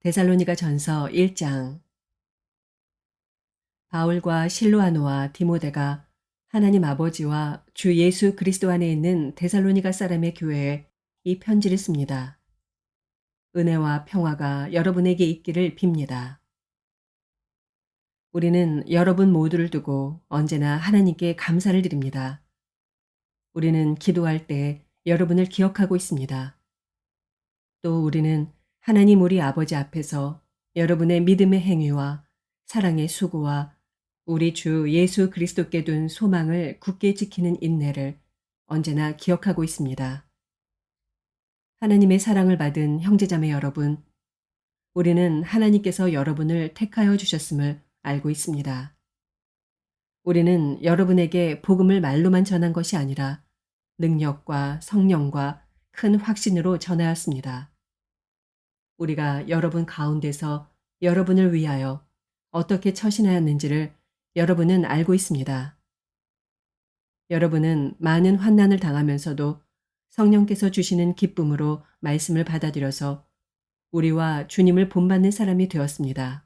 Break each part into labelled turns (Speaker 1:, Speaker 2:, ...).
Speaker 1: 데살로니가 전서 1장. 바울과 실로아노와 디모데가 하나님 아버지와 주 예수 그리스도 안에 있는 데살로니가 사람의 교회에 이 편지를 씁니다. 은혜와 평화가 여러분에게 있기를 빕니다. 우리는 여러분 모두를 두고 언제나 하나님께 감사를 드립니다. 우리는 기도할 때 여러분을 기억하고 있습니다. 또 우리는 하나님 우리 아버지 앞에서 여러분의 믿음의 행위와 사랑의 수고와 우리 주 예수 그리스도께 둔 소망을 굳게 지키는 인내를 언제나 기억하고 있습니다. 하나님의 사랑을 받은 형제자매 여러분, 우리는 하나님께서 여러분을 택하여 주셨음을 알고 있습니다. 우리는 여러분에게 복음을 말로만 전한 것이 아니라 능력과 성령과 큰 확신으로 전하였습니다. 우리가 여러분 가운데서 여러분을 위하여 어떻게 처신하였는지를 여러분은 알고 있습니다. 여러분은 많은 환난을 당하면서도 성령께서 주시는 기쁨으로 말씀을 받아들여서 우리와 주님을 본받는 사람이 되었습니다.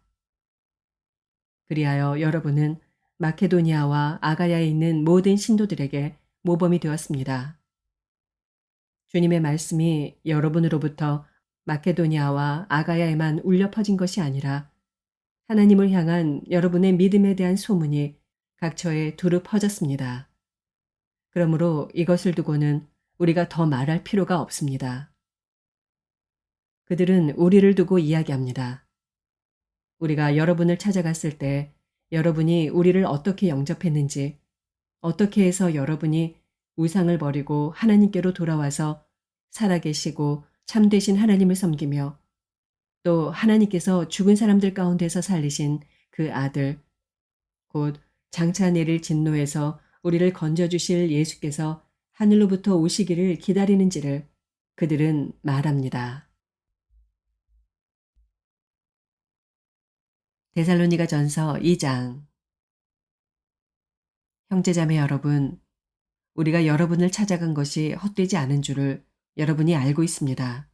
Speaker 1: 그리하여 여러분은 마케도니아와 아가야에 있는 모든 신도들에게 모범이 되었습니다. 주님의 말씀이 여러분으로부터 마케도니아와 아가야에만 울려 퍼진 것이 아니라 하나님을 향한 여러분의 믿음에 대한 소문이 각처에 두루 퍼졌습니다. 그러므로 이것을 두고는 우리가 더 말할 필요가 없습니다. 그들은 우리를 두고 이야기합니다. 우리가 여러분을 찾아갔을 때 여러분이 우리를 어떻게 영접했는지, 어떻게 해서 여러분이 우상을 버리고 하나님께로 돌아와서 살아계시고 참되신 하나님을 섬기며 또 하나님께서 죽은 사람들 가운데서 살리신 그 아들, 곧 장차 내릴 진노에서 우리를 건져주실 예수께서 하늘로부터 오시기를 기다리는지를 그들은 말합니다. 데살로니가 전서 2장. 형제자매 여러분, 우리가 여러분을 찾아간 것이 헛되지 않은 줄을 여러분이 알고 있습니다.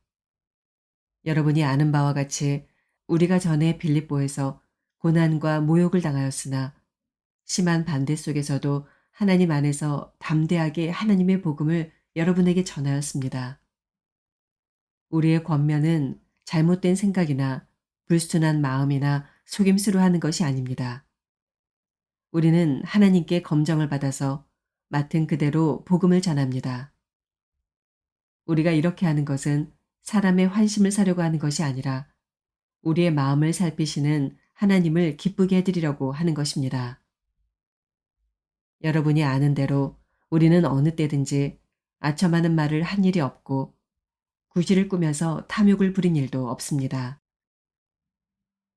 Speaker 1: 여러분이 아는 바와 같이 우리가 전에 빌립보에서 고난과 모욕을 당하였으나 심한 반대 속에서도 하나님 안에서 담대하게 하나님의 복음을 여러분에게 전하였습니다. 우리의 권면은 잘못된 생각이나 불순한 마음이나 속임수로 하는 것이 아닙니다. 우리는 하나님께 검정을 받아서 맡은 그대로 복음을 전합니다. 우리가 이렇게 하는 것은 사람의 환심을 사려고 하는 것이 아니라 우리의 마음을 살피시는 하나님을 기쁘게 해드리려고 하는 것입니다. 여러분이 아는 대로 우리는 어느 때든지 아첨하는 말을 한 일이 없고 구실을 꾸며서 탐욕을 부린 일도 없습니다.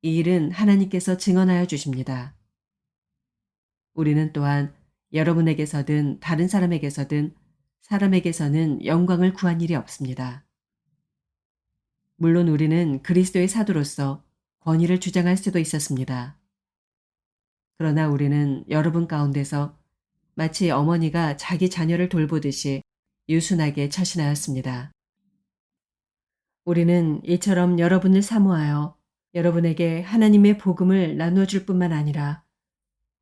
Speaker 1: 이 일은 하나님께서 증언하여 주십니다. 우리는 또한 여러분에게서든 다른 사람에게서든 사람에게서는 영광을 구한 일이 없습니다. 물론 우리는 그리스도의 사도로서 권위를 주장할 수도 있었습니다. 그러나 우리는 여러분 가운데서 마치 어머니가 자기 자녀를 돌보듯이 유순하게 처신하였습니다. 우리는 이처럼 여러분을 사모하여 여러분에게 하나님의 복음을 나누어줄 뿐만 아니라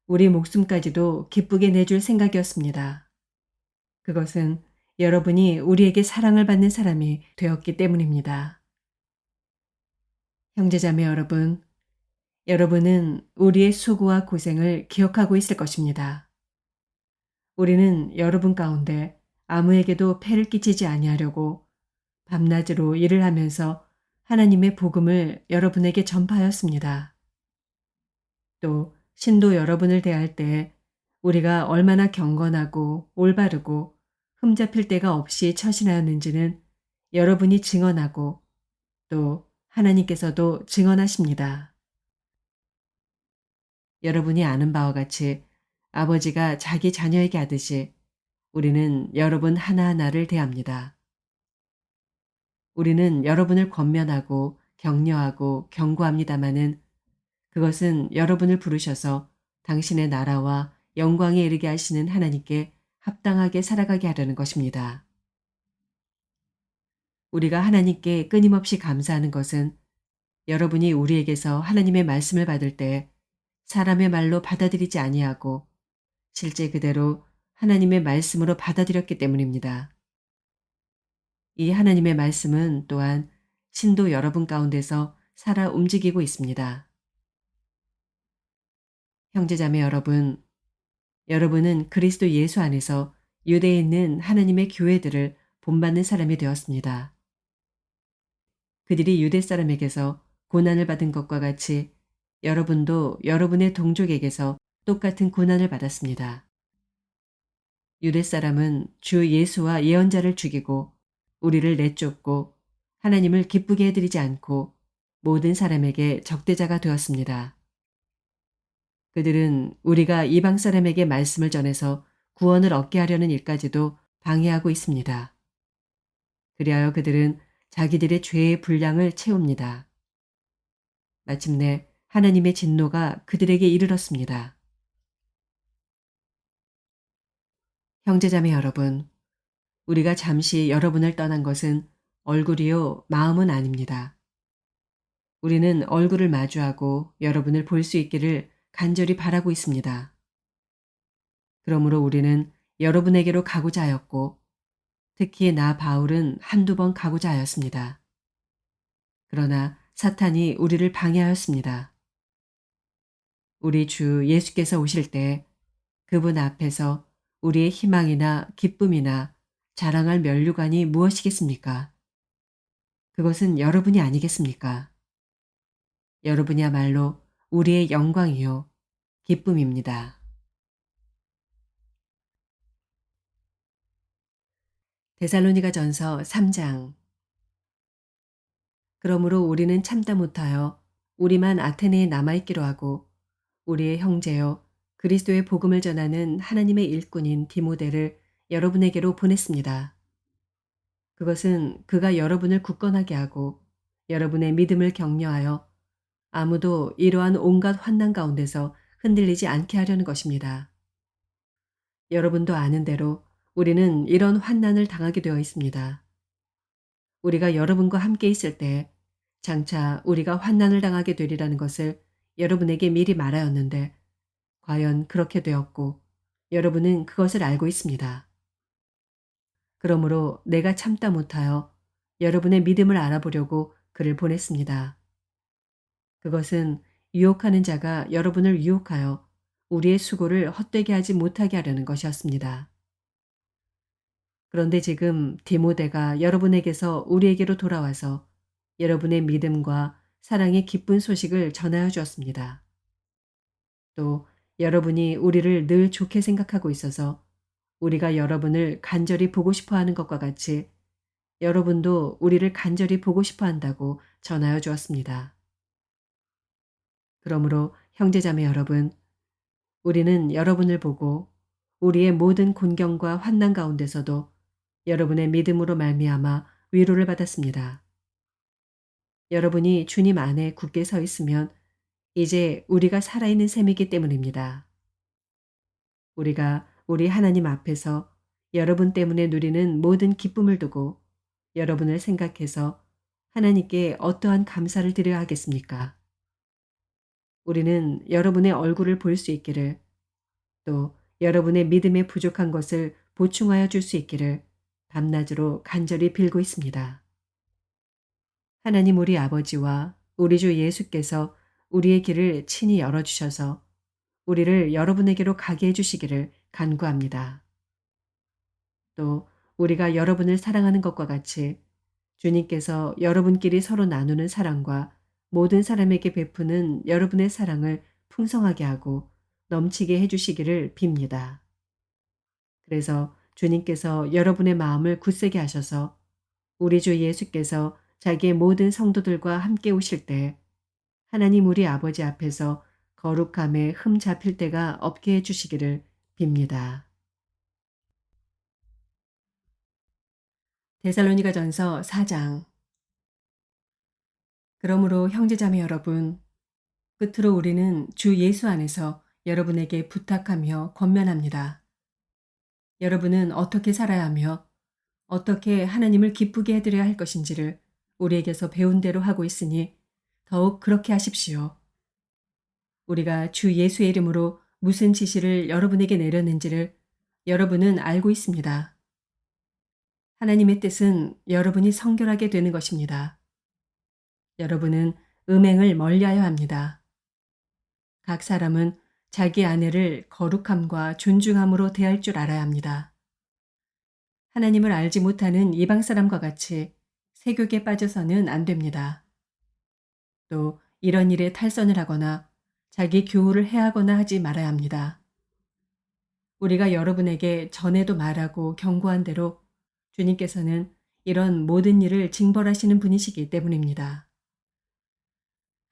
Speaker 1: 우리 목숨까지도 기쁘게 내줄 생각이었습니다. 그것은 여러분이 우리에게 사랑을 받는 사람이 되었기 때문입니다. 형제자매 여러분, 여러분은 우리의 수고와 고생을 기억하고 있을 것입니다. 우리는 여러분 가운데 아무에게도 폐를 끼치지 아니하려고 밤낮으로 일을 하면서 하나님의 복음을 여러분에게 전파하였습니다. 또 신도 여러분을 대할 때 우리가 얼마나 경건하고 올바르고 흠잡힐 데가 없이 처신하였는지는 여러분이 증언하고 또 하나님께서도 증언하십니다. 여러분이 아는 바와 같이 아버지가 자기 자녀에게 하듯이 우리는 여러분 하나하나를 대합니다. 우리는 여러분을 권면하고 격려하고 경고합니다마는 그것은 여러분을 부르셔서 당신의 나라와 영광에 이르게 하시는 하나님께 합당하게 살아가게 하려는 것입니다. 우리가 하나님께 끊임없이 감사하는 것은 여러분이 우리에게서 하나님의 말씀을 받을 때 사람의 말로 받아들이지 아니하고 실제 그대로 하나님의 말씀으로 받아들였기 때문입니다. 이 하나님의 말씀은 또한 신도 여러분 가운데서 살아 움직이고 있습니다. 형제자매 여러분, 여러분은 그리스도 예수 안에서 유대에 있는 하나님의 교회들을 본받는 사람이 되었습니다. 그들이 유대 사람에게서 고난을 받은 것과 같이 여러분도 여러분의 동족에게서 똑같은 고난을 받았습니다. 유대 사람은 주 예수와 예언자를 죽이고 우리를 내쫓고 하나님을 기쁘게 해드리지 않고 모든 사람에게 적대자가 되었습니다. 그들은 우리가 이방 사람에게 말씀을 전해서 구원을 얻게 하려는 일까지도 방해하고 있습니다. 그리하여 그들은 자기들의 죄의 분량을 채웁니다. 마침내 하나님의 진노가 그들에게 이르렀습니다. 형제자매 여러분, 우리가 잠시 여러분을 떠난 것은 얼굴이요 마음은 아닙니다. 우리는 얼굴을 마주하고 여러분을 볼 수 있기를 간절히 바라고 있습니다. 그러므로 우리는 여러분에게로 가고자 하였고 특히 나 바울은 한두 번 가고자 하였습니다. 그러나 사탄이 우리를 방해하였습니다. 우리 주 예수께서 오실 때 그분 앞에서 우리의 희망이나 기쁨이나 자랑할 면류관이 무엇이겠습니까? 그것은 여러분이 아니겠습니까? 여러분이야말로 우리의 영광이요 기쁨입니다. 데살로니가전서 3장. 그러므로 우리는 참다 못하여 우리만 아테네에 남아있기로 하고 우리의 형제여 그리스도의 복음을 전하는 하나님의 일꾼인 디모데를 여러분에게로 보냈습니다. 그것은 그가 여러분을 굳건하게 하고 여러분의 믿음을 격려하여 아무도 이러한 온갖 환난 가운데서 흔들리지 않게 하려는 것입니다. 여러분도 아는 대로 우리는 이런 환난을 당하게 되어 있습니다. 우리가 여러분과 함께 있을 때 장차 우리가 환난을 당하게 되리라는 것을 여러분에게 미리 말하였는데 과연 그렇게 되었고 여러분은 그것을 알고 있습니다. 그러므로 내가 참다 못하여 여러분의 믿음을 알아보려고 그를 보냈습니다. 그것은 유혹하는 자가 여러분을 유혹하여 우리의 수고를 헛되게 하지 못하게 하려는 것이었습니다. 그런데 지금 디모데가 여러분에게서 우리에게로 돌아와서 여러분의 믿음과 사랑의 기쁜 소식을 전하여 주었습니다. 또 여러분이 우리를 늘 좋게 생각하고 있어서 우리가 여러분을 간절히 보고 싶어 하는 것과 같이 여러분도 우리를 간절히 보고 싶어 한다고 전하여 주었습니다. 그러므로 형제자매 여러분, 우리는 여러분을 보고 우리의 모든 곤경과 환난 가운데서도 여러분의 믿음으로 말미암아 위로를 받았습니다. 여러분이 주님 안에 굳게 서 있으면 이제 우리가 살아있는 셈이기 때문입니다. 우리가 우리 하나님 앞에서 여러분 때문에 누리는 모든 기쁨을 두고 여러분을 생각해서 하나님께 어떠한 감사를 드려야 하겠습니까? 우리는 여러분의 얼굴을 볼 수 있기를 또 여러분의 믿음에 부족한 것을 보충하여 줄 수 있기를 밤낮으로 간절히 빌고 있습니다. 하나님 우리 아버지와 우리 주 예수께서 우리의 길을 친히 열어주셔서 우리를 여러분에게로 가게 해주시기를 간구합니다. 또 우리가 여러분을 사랑하는 것과 같이 주님께서 여러분끼리 서로 나누는 사랑과 모든 사람에게 베푸는 여러분의 사랑을 풍성하게 하고 넘치게 해주시기를 빕니다. 그래서 주님께서 여러분의 마음을 굳세게 하셔서 우리 주 예수께서 자기의 모든 성도들과 함께 오실 때 하나님 우리 아버지 앞에서 거룩함에 흠 잡힐 때가 없게 해주시기를 빕니다. 데살로니가전서 4장. 그러므로 형제자매 여러분, 끝으로 우리는 주 예수 안에서 여러분에게 부탁하며 권면합니다. 여러분은 어떻게 살아야 하며 어떻게 하나님을 기쁘게 해드려야 할 것인지를 우리에게서 배운 대로 하고 있으니 더욱 그렇게 하십시오. 우리가 주 예수의 이름으로 무슨 지시를 여러분에게 내렸는지를 여러분은 알고 있습니다. 하나님의 뜻은 여러분이 성결하게 되는 것입니다. 여러분은 음행을 멀리하여 합니다. 각 사람은 자기 아내를 거룩함과 존중함으로 대할 줄 알아야 합니다. 하나님을 알지 못하는 이방 사람과 같이 세욕에 빠져서는 안 됩니다. 또 이런 일에 탈선을 하거나 자기 교훈을 해하거나 하지 말아야 합니다. 우리가 여러분에게 전에도 말하고 경고한 대로 주님께서는 이런 모든 일을 징벌하시는 분이시기 때문입니다.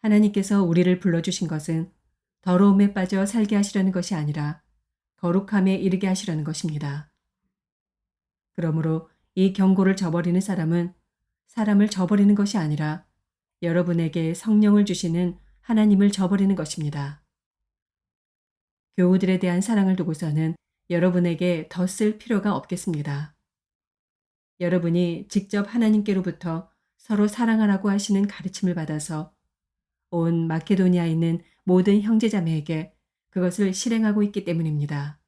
Speaker 1: 하나님께서 우리를 불러주신 것은 더러움에 빠져 살게 하시려는 것이 아니라 거룩함에 이르게 하시려는 것입니다. 그러므로 이 경고를 저버리는 사람은 사람을 저버리는 것이 아니라 여러분에게 성령을 주시는 하나님을 저버리는 것입니다. 교우들에 대한 사랑을 두고서는 여러분에게 더 쓸 필요가 없겠습니다. 여러분이 직접 하나님께로부터 서로 사랑하라고 하시는 가르침을 받아서 온 마케도니아에 있는 모든 형제자매에게 그것을 실행하고 있기 때문입니다.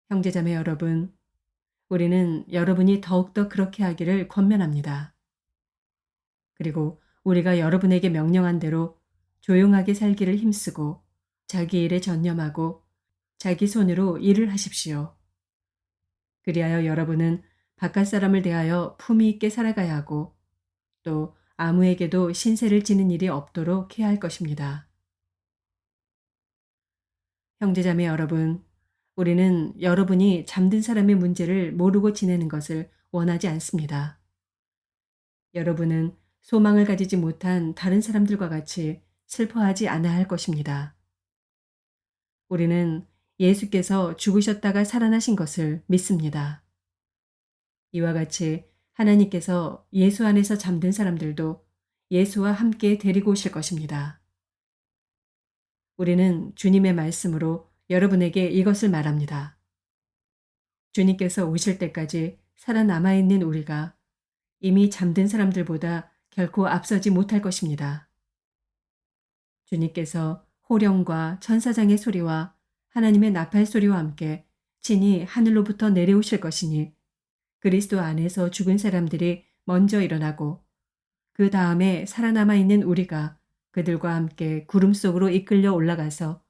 Speaker 1: 형제자매 여러분, 우리는 여러분이 더욱더 그렇게 하기를 권면합니다. 그리고 우리가 여러분에게 명령한 대로 조용하게 살기를 힘쓰고 자기 일에 전념하고 자기 손으로 일을 하십시오. 그리하여 여러분은 바깥 사람을 대하여 품위 있게 살아가야 하고 또 아무에게도 신세를 지는 일이 없도록 해야 할 것입니다. 형제자매 여러분, 우리는 여러분이 잠든 사람의 문제를 모르고 지내는 것을 원하지 않습니다. 여러분은 소망을 가지지 못한 다른 사람들과 같이 슬퍼하지 않아야 할 것입니다. 우리는 예수께서 죽으셨다가 살아나신 것을 믿습니다. 이와 같이 하나님께서 예수 안에서 잠든 사람들도 예수와 함께 데리고 오실 것입니다. 우리는 주님의 말씀으로 여러분에게 이것을 말합니다. 주님께서 오실 때까지 살아남아 있는 우리가 이미 잠든 사람들보다 결코 앞서지 못할 것입니다. 주님께서 호령과 천사장의 소리와 하나님의 나팔 소리와 함께 친히 하늘로부터 내려오실 것이니 그리스도 안에서 죽은 사람들이 먼저 일어나고 그 다음에 살아남아 있는 우리가 그들과 함께 구름 속으로 이끌려 올라가서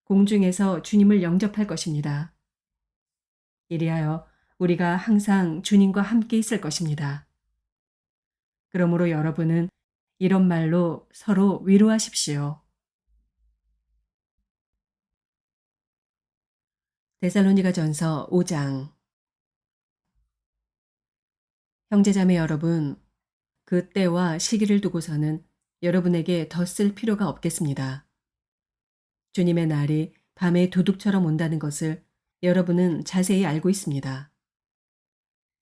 Speaker 1: 공중에서 주님을 영접할 것입니다. 이리하여 우리가 항상 주님과 함께 있을 것입니다. 그러므로 여러분은 이런 말로 서로 위로하십시오. 데살로니가전서 5장. 형제자매 여러분, 그 때와 시기를 두고서는 여러분에게 더 쓸 필요가 없겠습니다. 주님의 날이 밤의 도둑처럼 온다는 것을 여러분은 자세히 알고 있습니다.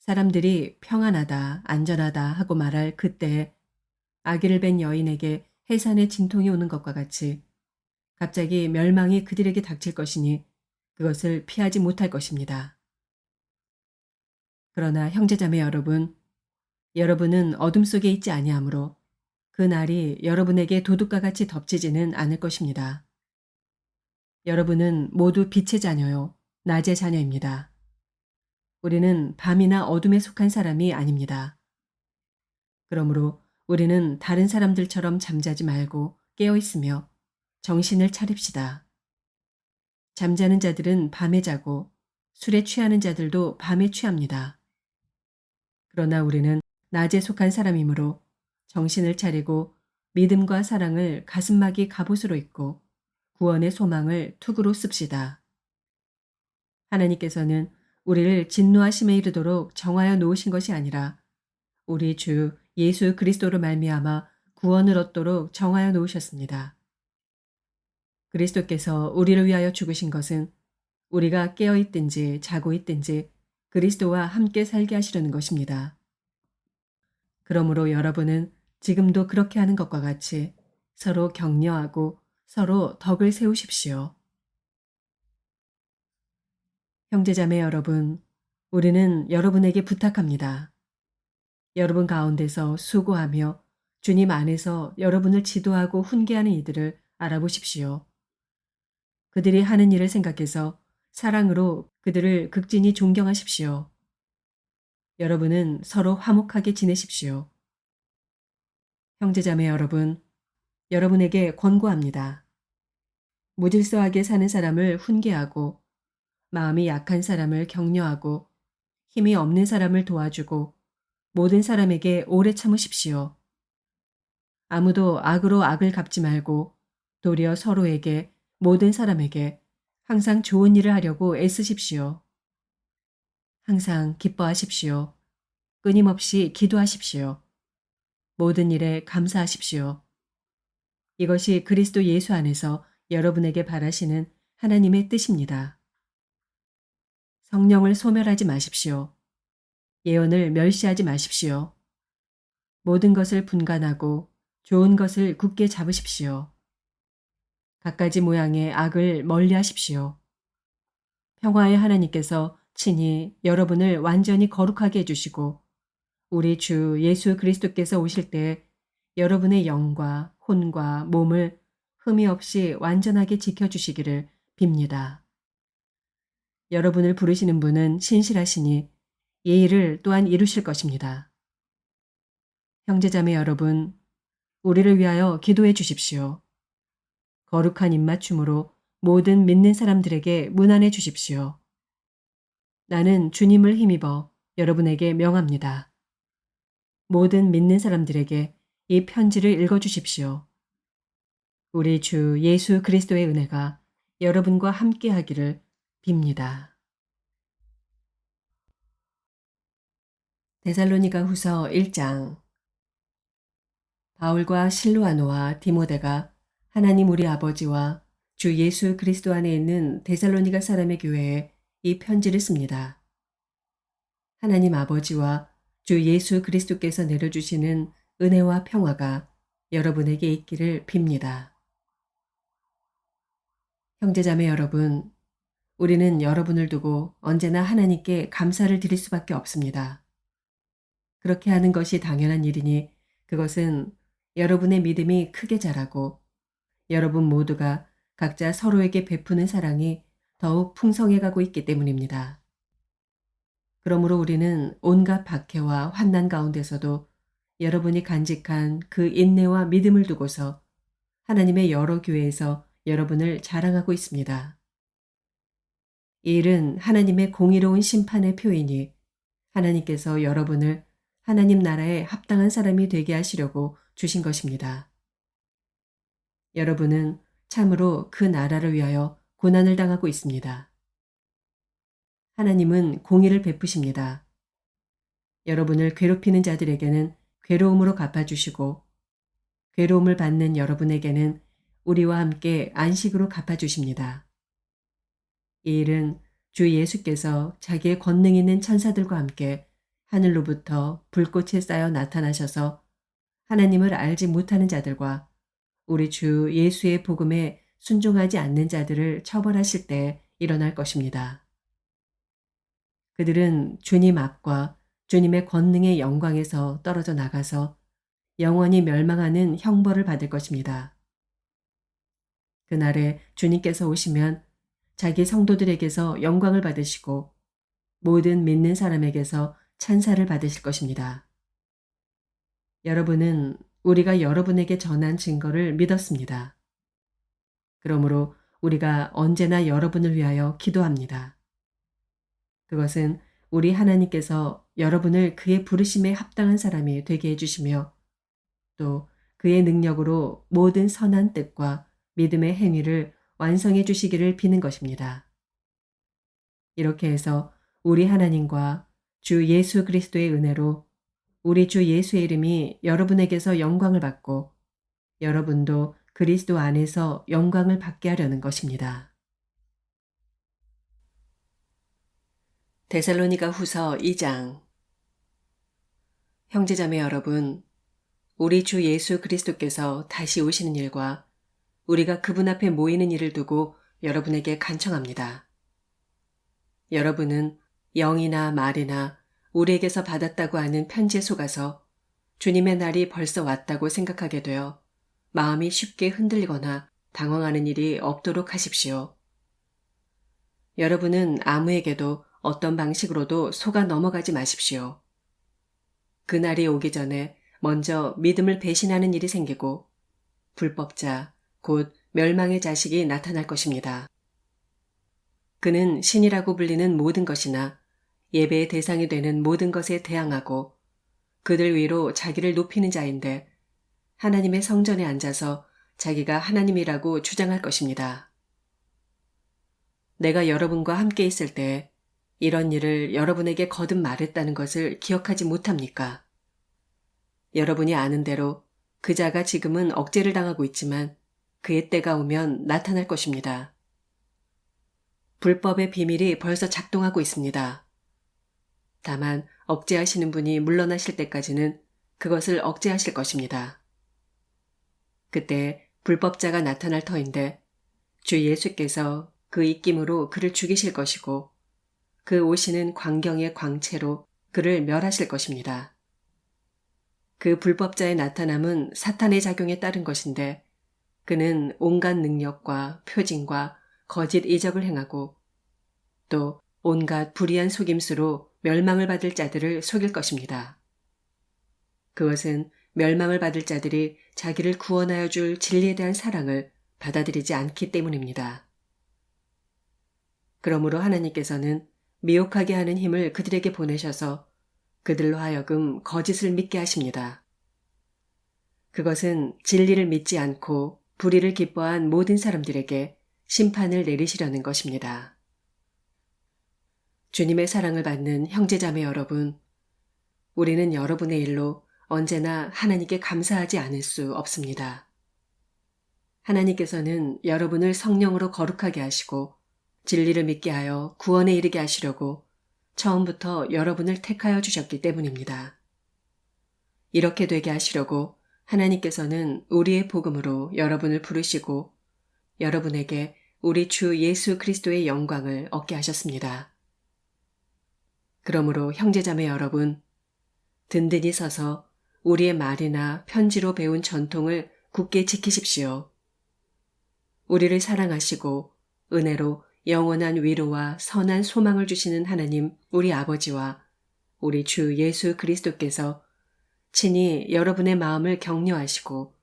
Speaker 1: 사람들이 평안하다, 안전하다 하고 말할 그때에 아기를 뵌 여인에게 해산의 진통이 오는 것과 같이 갑자기 멸망이 그들에게 닥칠 것이니 그것을 피하지 못할 것입니다. 그러나 형제자매 여러분, 여러분은 어둠 속에 있지 아니하므로 그 날이 여러분에게 도둑과 같이 덮치지는 않을 것입니다. 여러분은 모두 빛의 자녀요, 낮의 자녀입니다. 우리는 밤이나 어둠에 속한 사람이 아닙니다. 그러므로 우리는 다른 사람들처럼 잠자지 말고 깨어 있으며 정신을 차립시다. 잠자는 자들은 밤에 자고 술에 취하는 자들도 밤에 취합니다. 그러나 우리는 낮에 속한 사람이므로 정신을 차리고 믿음과 사랑을 가슴막이 갑옷으로 입고 구원의 소망을 투구로 씁시다. 하나님께서는 우리를 진노하심에 이르도록 정하여 놓으신 것이 아니라 우리 주 예수 그리스도로 말미암아 구원을 얻도록 정하여 놓으셨습니다. 그리스도께서 우리를 위하여 죽으신 것은 우리가 깨어 있든지 자고 있든지 그리스도와 함께 살게 하시려는 것입니다. 그러므로 여러분은 지금도 그렇게 하는 것과 같이 서로 격려하고 서로 덕을 세우십시오. 형제자매 여러분, 우리는 여러분에게 부탁합니다. 여러분 가운데서 수고하며 주님 안에서 여러분을 지도하고 훈계하는 이들을 알아보십시오. 그들이 하는 일을 생각해서 사랑으로 그들을 극진히 존경하십시오. 여러분은 서로 화목하게 지내십시오. 형제자매 여러분, 여러분에게 권고합니다. 무질서하게 사는 사람을 훈계하고 마음이 약한 사람을 격려하고 힘이 없는 사람을 도와주고 모든 사람에게 오래 참으십시오. 아무도 악으로 악을 갚지 말고 도리어 서로에게 모든 사람에게 항상 좋은 일을 하려고 애쓰십시오. 항상 기뻐하십시오. 끊임없이 기도하십시오. 모든 일에 감사하십시오. 이것이 그리스도 예수 안에서 여러분에게 바라시는 하나님의 뜻입니다. 성령을 소멸하지 마십시오. 예언을 멸시하지 마십시오. 모든 것을 분간하고 좋은 것을 굳게 잡으십시오. 갖가지 모양의 악을 멀리하십시오. 평화의 하나님께서 친히 여러분을 완전히 거룩하게 해주시고 우리 주 예수 그리스도께서 오실 때 여러분의 영과 혼과 몸을 흠이 없이 완전하게 지켜주시기를 빕니다. 여러분을 부르시는 분은 신실하시니 이 일을 또한 이루실 것입니다. 형제자매 여러분, 우리를 위하여 기도해 주십시오. 거룩한 입맞춤으로 모든 믿는 사람들에게 문안해 주십시오. 나는 주님을 힘입어 여러분에게 명합니다. 모든 믿는 사람들에게 이 편지를 읽어 주십시오. 우리 주 예수 그리스도의 은혜가 여러분과 함께 하기를 빕니다. 데살로니가 후서 1장. 바울과 실로아노와 디모데가 하나님 우리 아버지와 주 예수 그리스도 안에 있는 데살로니가 사람의 교회에 이 편지를 씁니다. 하나님 아버지와 주 예수 그리스도께서 내려주시는 은혜와 평화가 여러분에게 있기를 빕니다. 형제자매 여러분, 우리는 여러분을 두고 언제나 하나님께 감사를 드릴 수밖에 없습니다. 그렇게 하는 것이 당연한 일이니 그것은 여러분의 믿음이 크게 자라고 여러분 모두가 각자 서로에게 베푸는 사랑이 더욱 풍성해 가고 있기 때문입니다. 그러므로 우리는 온갖 박해와 환난 가운데서도 여러분이 간직한 그 인내와 믿음을 두고서 하나님의 여러 교회에서 여러분을 자랑하고 있습니다. 이 일은 하나님의 공의로운 심판의 표이니 하나님께서 여러분을 하나님 나라에 합당한 사람이 되게 하시려고 주신 것입니다. 여러분은 참으로 그 나라를 위하여 고난을 당하고 있습니다. 하나님은 공의를 베푸십니다. 여러분을 괴롭히는 자들에게는 괴로움으로 갚아주시고 괴로움을 받는 여러분에게는 우리와 함께 안식으로 갚아주십니다. 이 일은 주 예수께서 자기의 권능 있는 천사들과 함께 하늘로부터 불꽃에 쌓여 나타나셔서 하나님을 알지 못하는 자들과 우리 주 예수의 복음에 순종하지 않는 자들을 처벌하실 때 일어날 것입니다. 그들은 주님 앞과 주님의 권능의 영광에서 떨어져 나가서 영원히 멸망하는 형벌을 받을 것입니다. 그날에 주님께서 오시면 자기 성도들에게서 영광을 받으시고 모든 믿는 사람에게서 찬사를 받으실 것입니다. 여러분은 우리가 여러분에게 전한 증거를 믿었습니다. 그러므로 우리가 언제나 여러분을 위하여 기도합니다. 그것은 우리 하나님께서 여러분을 그의 부르심에 합당한 사람이 되게 해주시며 또 그의 능력으로 모든 선한 뜻과 믿음의 행위를 완성해 주시기를 비는 것입니다. 이렇게 해서 우리 하나님과 주 예수 그리스도의 은혜로 우리 주 예수의 이름이 여러분에게서 영광을 받고 여러분도 그리스도 안에서 영광을 받게 하려는 것입니다. 데살로니가 후서 2장. 형제자매 여러분, 우리 주 예수 그리스도께서 다시 오시는 일과 우리가 그분 앞에 모이는 일을 두고 여러분에게 간청합니다. 여러분은 영이나 말이나 우리에게서 받았다고 하는 편지에 속아서 주님의 날이 벌써 왔다고 생각하게 되어 마음이 쉽게 흔들리거나 당황하는 일이 없도록 하십시오. 여러분은 아무에게도 어떤 방식으로도 속아 넘어가지 마십시오. 그날이 오기 전에 먼저 믿음을 배신하는 일이 생기고 불법자, 곧 멸망의 자식이 나타날 것입니다. 그는 신이라고 불리는 모든 것이나 예배의 대상이 되는 모든 것에 대항하고 그들 위로 자기를 높이는 자인데 하나님의 성전에 앉아서 자기가 하나님이라고 주장할 것입니다. 내가 여러분과 함께 있을 때 이런 일을 여러분에게 거듭 말했다는 것을 기억하지 못합니까? 여러분이 아는 대로 그 자가 지금은 억제를 당하고 있지만 그의 때가 오면 나타날 것입니다. 불법의 비밀이 벌써 작동하고 있습니다. 다만 억제하시는 분이 물러나실 때까지는 그것을 억제하실 것입니다. 그때 불법자가 나타날 터인데 주 예수께서 그 입김으로 그를 죽이실 것이고 그 오시는 광경의 광채로 그를 멸하실 것입니다. 그 불법자의 나타남은 사탄의 작용에 따른 것인데 그는 온갖 능력과 표징과 거짓 이적을 행하고 또 온갖 불의한 속임수로 멸망을 받을 자들을 속일 것입니다. 그것은 멸망을 받을 자들이 자기를 구원하여 줄 진리에 대한 사랑을 받아들이지 않기 때문입니다. 그러므로 하나님께서는 미혹하게 하는 힘을 그들에게 보내셔서 그들로 하여금 거짓을 믿게 하십니다. 그것은 진리를 믿지 않고 불의를 기뻐한 모든 사람들에게 심판을 내리시려는 것입니다. 주님의 사랑을 받는 형제자매 여러분, 우리는 여러분의 일로 언제나 하나님께 감사하지 않을 수 없습니다. 하나님께서는 여러분을 성령으로 거룩하게 하시고 진리를 믿게 하여 구원에 이르게 하시려고 처음부터 여러분을 택하여 주셨기 때문입니다. 이렇게 되게 하시려고 하나님께서는 우리의 복음으로 여러분을 부르시고 여러분에게 우리 주 예수 그리스도의 영광을 얻게 하셨습니다. 그러므로 형제자매 여러분, 든든히 서서 우리의 말이나 편지로 배운 전통을 굳게 지키십시오. 우리를 사랑하시고 은혜로 영원한 위로와 선한 소망을 주시는 하나님 우리 아버지와 우리 주 예수 그리스도께서 친히 여러분의 마음을 격려하시고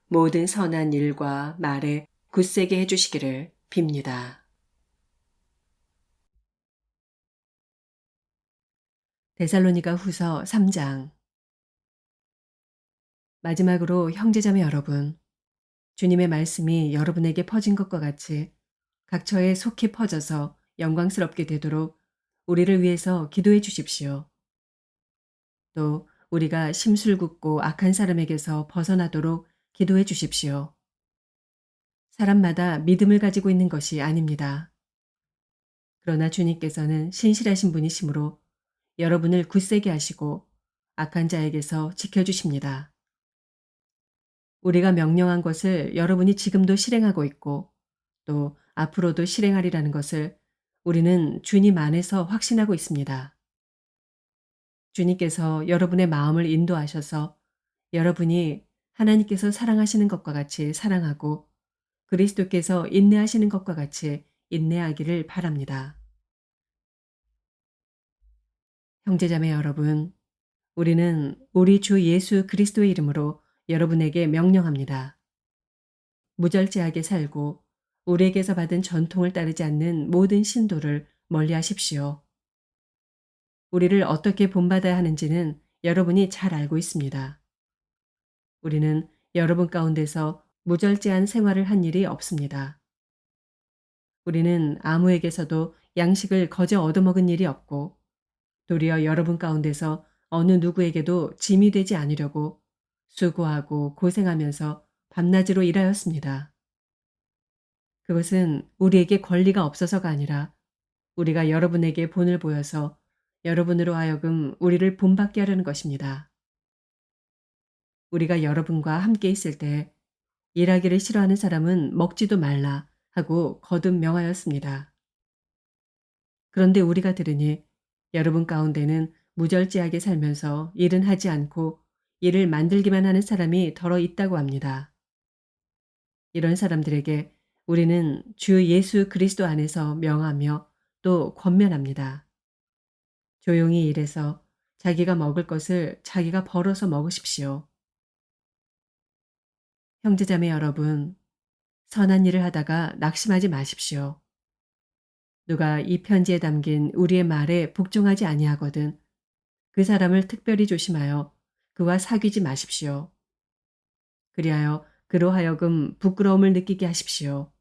Speaker 1: 모든 선한 일과 말에 굳세게 해주시기를 빕니다. 데살로니가 후서 3장. 마지막으로 형제자매 여러분, 주님의 말씀이 여러분에게 퍼진 것과 같이 각처에 속히 퍼져서 영광스럽게 되도록 우리를 위해서 기도해 주십시오. 또 우리가 심술궂고 악한 사람에게서 벗어나도록 기도해 주십시오. 사람마다 믿음을 가지고 있는 것이 아닙니다. 그러나 주님께서는 신실하신 분이시므로 여러분을 굳세게 하시고 악한 자에게서 지켜주십니다. 우리가 명령한 것을 여러분이 지금도 실행하고 있고 또 앞으로도 실행하리라는 것을 우리는 주님 안에서 확신하고 있습니다. 주님께서 여러분의 마음을 인도하셔서 여러분이 하나님께서 사랑하시는 것과 같이 사랑하고 그리스도께서 인내하시는 것과 같이 인내하기를 바랍니다. 형제자매 여러분, 우리는 우리 주 예수 그리스도의 이름으로 여러분에게 명령합니다. 무절제하게 살고 우리에게서 받은 전통을 따르지 않는 모든 신도를 멀리 하십시오. 우리를 어떻게 본받아야 하는지는 여러분이 잘 알고 있습니다. 우리는 여러분 가운데서 무절제한 생활을 한 일이 없습니다. 우리는 아무에게서도 양식을 거저 얻어먹은 일이 없고 도리어 여러분 가운데서 어느 누구에게도 짐이 되지 않으려고 수고하고 고생하면서 밤낮으로 일하였습니다. 그것은 우리에게 권리가 없어서가 아니라 우리가 여러분에게 본을 보여서 여러분으로 하여금 우리를 본받게 하려는 것입니다. 우리가 여러분과 함께 있을 때 일하기를 싫어하는 사람은 먹지도 말라 하고 거듭 명하였습니다. 그런데 우리가 들으니 여러분 가운데는 무절제하게 살면서 일은 하지 않고 일을 만들기만 하는 사람이 더러 있다고 합니다. 이런 사람들에게 우리는 주 예수 그리스도 안에서 명하며 또 권면합니다. 조용히 일해서 자기가 먹을 것을 자기가 벌어서 먹으십시오. 형제자매 여러분, 선한 일을 하다가 낙심하지 마십시오. 누가 이 편지에 담긴 우리의 말에 복종하지 아니하거든 그 사람을 특별히 조심하여 그와 사귀지 마십시오. 그리하여 그로 하여금 부끄러움을 느끼게 하십시오.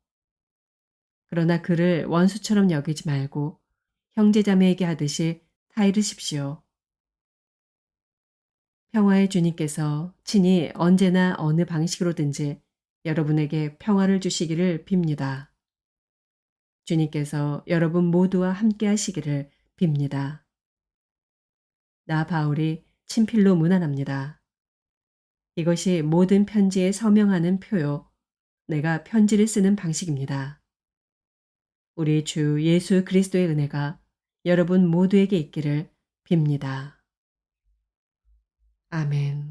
Speaker 1: 그러나 그를 원수처럼 여기지 말고 형제자매에게 하듯이 타이르십시오. 평화의 주님께서 친히 언제나 어느 방식으로든지 여러분에게 평화를 주시기를 빕니다. 주님께서 여러분 모두와 함께 하시기를 빕니다. 나 바울이 친필로 문안합니다. 이것이 모든 편지에 서명하는 표요. 내가 편지를 쓰는 방식입니다. 우리 주 예수 그리스도의 은혜가 여러분 모두에게 있기를 빕니다. 아멘.